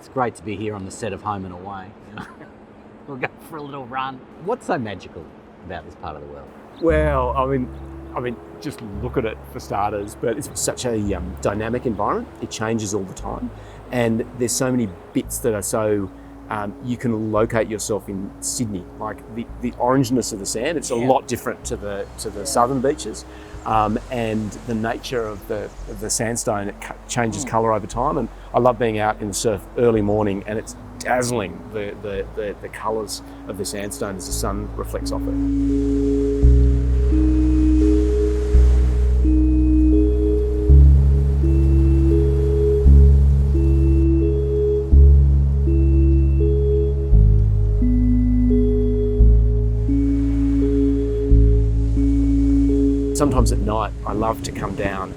It's great to be here on the set of Home and Away. We'll go for a little run. What's so magical about this part of the world? Well, I mean, just look at it for starters, but it's such a dynamic environment. It changes all the time. And there's so many bits that are so, you can locate yourself in Sydney. Like the orangeness of the sand, it's a lot different to the southern beaches. And the nature of the sandstone, it changes colour over time. And I love being out in the surf early morning, and it's dazzling, the colours of the sandstone as the sun reflects off it. Sometimes at night, I love to come down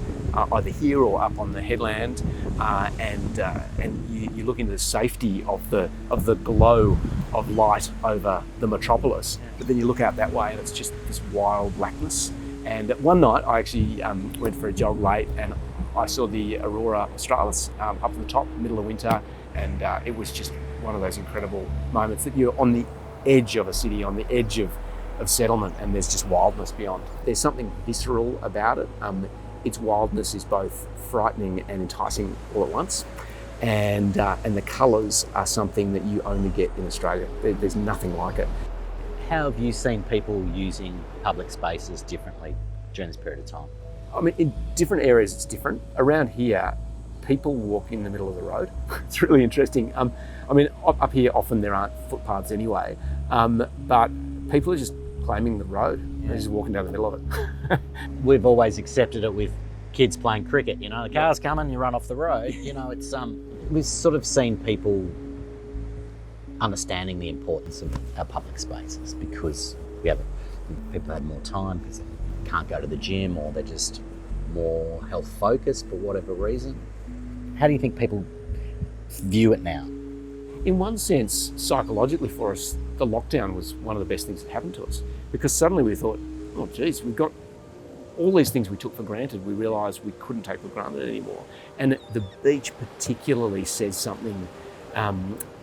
either here or up on the headland, and you look into the safety of the glow of light over the metropolis. But then you look out that way, and it's just this wild blackness. And one night, I actually went for a jog late, and I saw the Aurora Australis up at the top, middle of winter, and it was just one of those incredible moments that you're on the edge of a city, on the edge of settlement, and there's just wildness beyond. There's something visceral about it. Its wildness is both frightening and enticing all at once, and the colours are something that you only get in Australia. There's nothing like it. How have you seen people using public spaces differently during this period of time? I mean, in different areas it's different. Around here, people walk in the middle of the road. It's really interesting. I mean, up here often there aren't footpaths anyway, but people are just claiming the road. They're just walking down the middle of it. We've always accepted it with kids playing cricket. The car's coming, you run off the road. It's we've sort of seen people understanding the importance of our public spaces because people have more time because they can't go to the gym, or they're just more health focused for whatever reason. How do you think people view it now? In one sense, psychologically for us, the lockdown was one of the best things that happened to us, because suddenly we thought, oh geez, we've got all these things we took for granted, we realised we couldn't take for granted anymore. And the beach particularly says something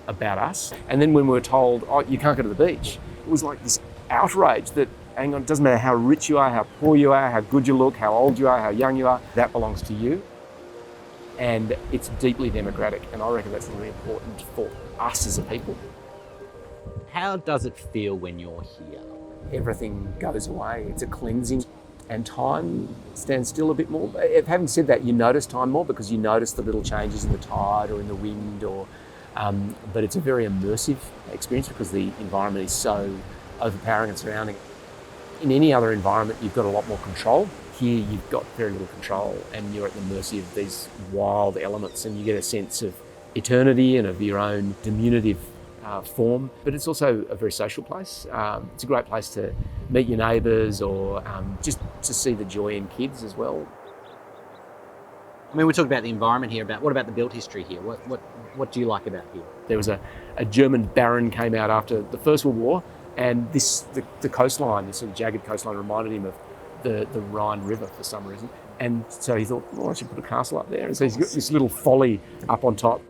about us. And then when we were told, oh, you can't go to the beach, it was like this outrage that, hang on, it doesn't matter how rich you are, how poor you are, how good you look, how old you are, how young you are, that belongs to you. And it's deeply democratic, and I reckon that's really important for us as a people. How does it feel when you're here? Everything goes away. It's a cleansing, and time stands still a bit more. Having said that, you notice time more because you notice the little changes in the tide or in the wind, but it's a very immersive experience because the environment is so overpowering and surrounding. In any other environment, you've got a lot more control. Here, you've got very little control, and you're at the mercy of these wild elements, and you get a sense of eternity and of your own diminutive form. But it's also a very social place. It's a great place to meet your neighbours, or just to see the joy in kids as well. I mean, we talked about the environment here. What about the built history here? What do you like about here? There was a German baron came out after the First World War, and the coastline, this sort of jagged coastline, reminded him of the Rhine River for some reason. And so he thought, I should put a castle up there. And so he's got this little folly up on top.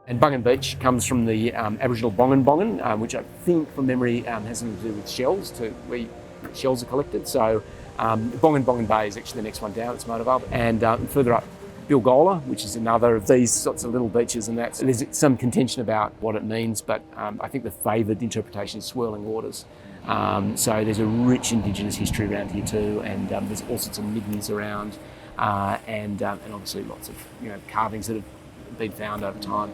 And Bungan Beach comes from the Aboriginal Bongan Bongan, which I think from memory has something to do with shells, where shells are collected. So Bongan Bongan Bay is actually the next one down, it's Mona. And further up, Bilgola, which is another of these sorts of little beaches, and there's some contention about what it means, but I think the favoured interpretation is swirling waters. So there's a rich Indigenous history around here too, and there's all sorts of middens around, and obviously lots of carvings that have been found over time.